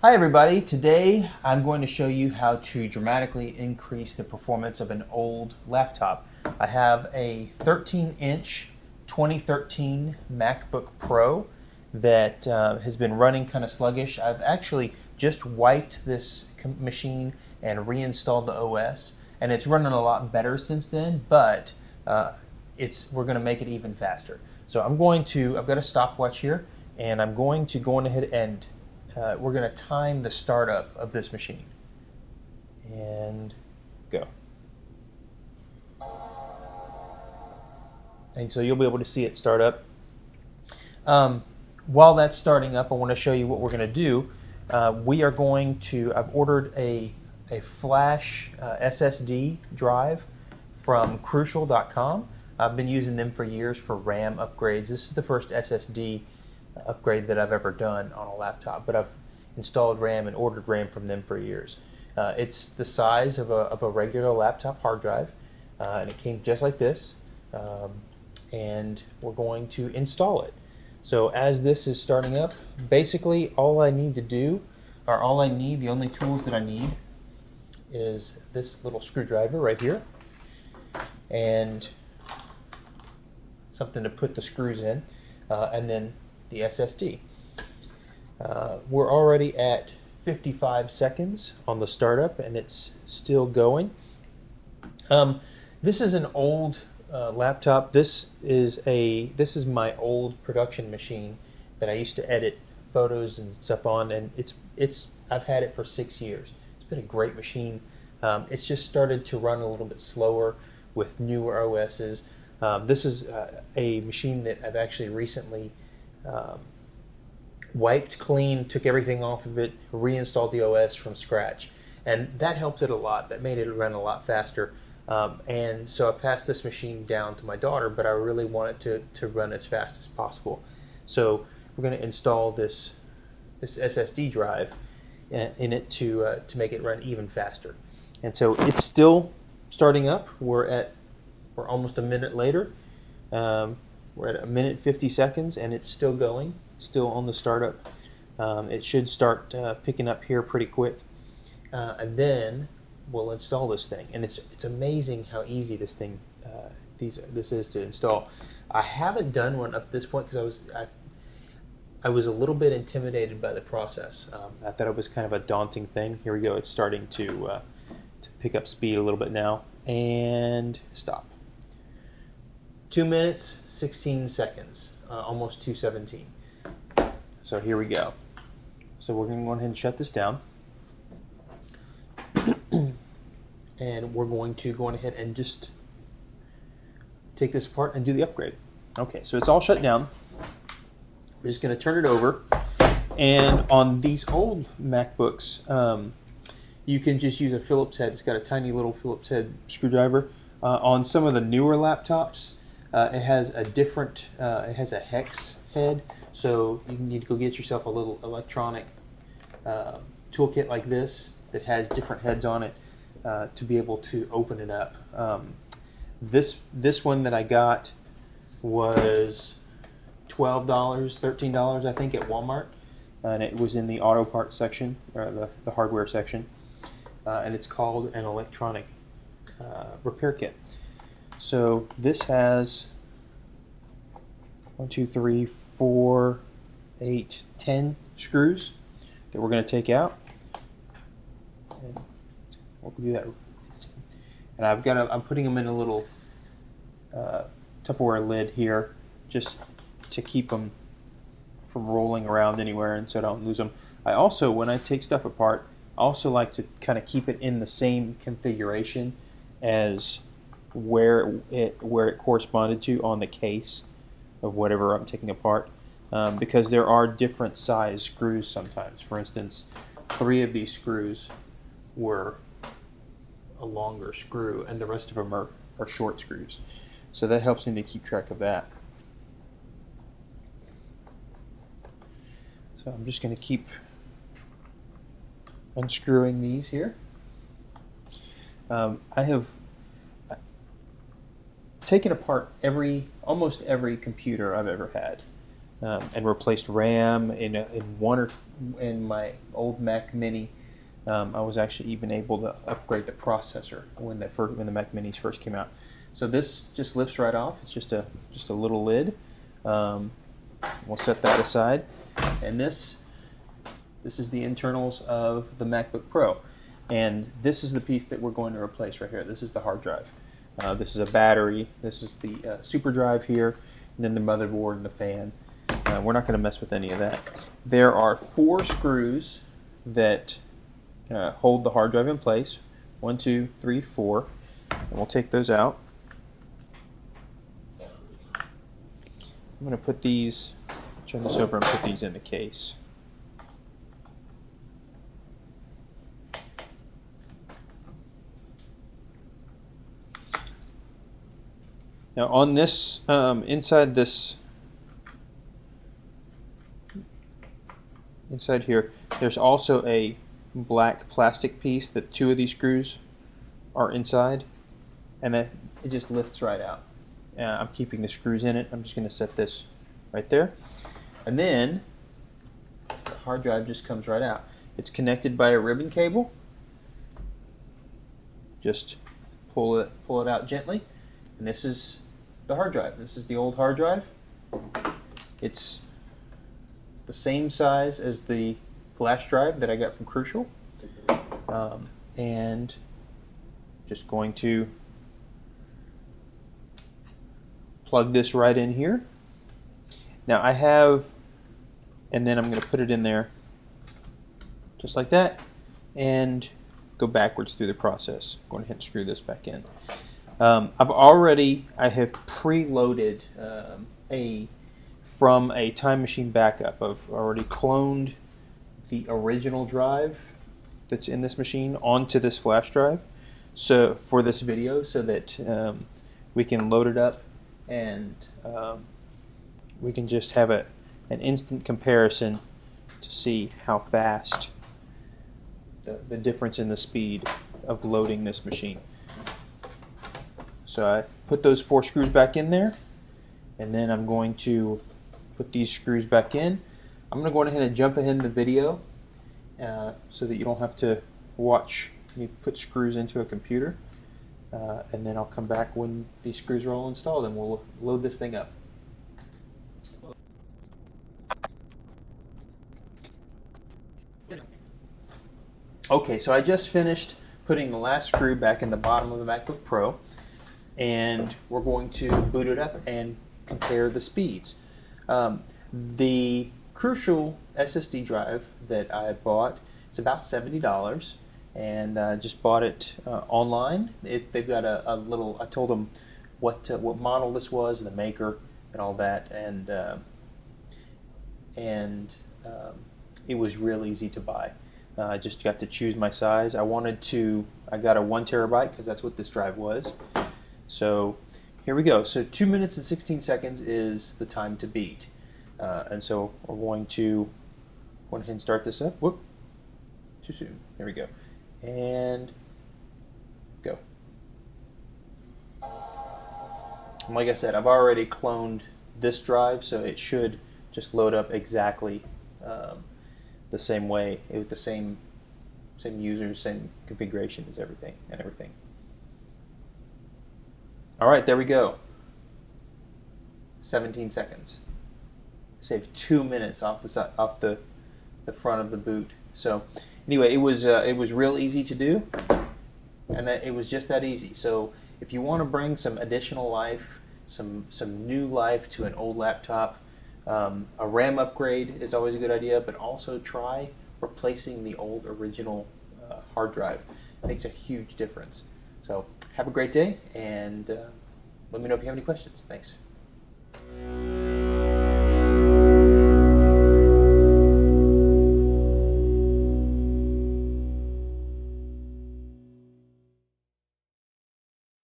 Hi everybody, today I'm going to show you how to dramatically increase the performance of an old laptop. I have a 13-inch 2013 MacBook Pro that has been running kind of sluggish. I've actually just wiped this machine and reinstalled the OS, and it's running a lot better since then, but we're going to make it even faster. So I've got a stopwatch here, and I'm going to go on ahead and we're going to time the startup of this machine. And go. And so you'll be able to see it start up. While that's starting up, I want to show you what we're going to do. I've ordered a flash SSD drive from Crucial.com. I've been using them for years for RAM upgrades. This is the first SSD upgrade that I've ever done on a laptop, but I've installed RAM and ordered RAM from them for years. It's the size of a regular laptop hard drive, and it came just like this, and we're going to install it. So as this is starting up, basically the only tools that I need is this little screwdriver right here, and something to put the screws in, and then the SSD. We're already at 55 seconds on the startup, and it's still going. This is an old laptop. This is my old production machine that I used to edit photos and stuff on, and I've had it for 6 years. It's been a great machine. It's just started to run a little bit slower with newer OSs. This is a machine that I've actually recently wiped clean, took everything off of it, reinstalled the OS from scratch, and that helped it a lot. That made it run a lot faster, and so I passed this machine down to my daughter, but I really want it to run as fast as possible. So we're going to install this SSD drive in it to make it run even faster. And so it's still starting up. We're almost a minute later. We're at a minute 50 seconds, and it's still going, still on the startup. It should start picking up here pretty quick, and then we'll install this thing. And it's amazing how easy this is to install. I haven't done one up to this point because I was a little bit intimidated by the process. I thought it was kind of a daunting thing. Here we go. It's starting to pick up speed a little bit now, and stop. 2 minutes, 16 seconds, almost 2:17. So here we go. So we're going to go ahead and shut this down. And we're going to go ahead and just take this apart and do the upgrade. Okay, so it's all shut down. We're just going to turn it over. And on these old MacBooks, you can just use a Phillips head. It's got a tiny little Phillips head screwdriver. On some of the newer laptops, it has a hex head, so you need to go get yourself a little electronic toolkit like this that has different heads on it to be able to open it up. This one that I got was $12, $13, I think, at Walmart, and it was in the auto parts section, or the hardware section, and it's called an electronic repair kit. So this has 1, 2, 3, 4, 8, 10 screws that we're going to take out. And we'll do that. And I'm putting them in a little Tupperware lid here, just to keep them from rolling around anywhere, and so I don't lose them. I also, when I take stuff apart, I also like to kind of keep it in the same configuration as where it corresponded to on the case of whatever I'm taking apart, because there are different size screws sometimes. For instance, 3 of these screws were a longer screw, and the rest of them are short screws. So that helps me to keep track of that. So I'm just going to keep unscrewing these here. I have taken apart almost every computer I've ever had. and replaced RAM in my old Mac Mini. I was actually even able to upgrade the processor when the Mac Minis first came out. So this just lifts right off. It's just a little lid. We'll set that aside, and this is the internals of the MacBook Pro, and this is the piece that we're going to replace right here. This is the hard drive. This is a battery. This is the super drive here, and then the motherboard and the fan. We're not going to mess with any of that. There are 4 screws that hold the hard drive in place. 1, 2, 3, 4. And we'll take those out. I'm going to put these, turn this over and put these in the case. Now on this, inside here, there's also a black plastic piece that 2 of these screws are inside, and it just lifts right out. I'm keeping the screws in it. I'm just going to set this right there, and then the hard drive just comes right out. It's connected by a ribbon cable. Just pull it out gently, and this is the hard drive. This is the old hard drive. It's the same size as the flash drive that I got from Crucial, and just going to plug this right in here. Now I have, and then I'm going to put it in there just like that and go backwards through the process. I'm going to hit and screw this back in. I have preloaded from a Time Machine backup. I've already cloned the original drive that's in this machine onto this flash drive, so for this video, so that we can load it up and we can just have an instant comparison to see how fast the difference in the speed of loading this machine. So I put those 4 screws back in there, and then I'm going to put these screws back in. I'm going to go ahead and jump ahead in the video so that you don't have to watch me put screws into a computer. And then I'll come back when these screws are all installed, and we'll load this thing up. Okay, so I just finished putting the last screw back in the bottom of the MacBook Pro, and we're going to boot it up and compare the speeds. The Crucial SSD drive that I bought is about $70, and I just bought it online. They've got a little. I told them what model this was, the maker, and all that, and it was real easy to buy. I just got to choose my size. I got a 1 terabyte because that's what this drive was. So here we go. So 2 minutes and 16 seconds is the time to beat. And so we're going to go ahead and start this up. Whoop, too soon. There we go. And go. And like I said, I've already cloned this drive, so it should just load up exactly the same way, with the same users, same configuration as everything. All right, there we go. 17 seconds. Saved 2 minutes off the front of the boot. So anyway, it was real easy to do, and it was just that easy. So if you want to bring some additional life, some new life to an old laptop, a RAM upgrade is always a good idea, but also try replacing the old original hard drive. It makes a huge difference. So have a great day, and let me know if you have any questions. Thanks.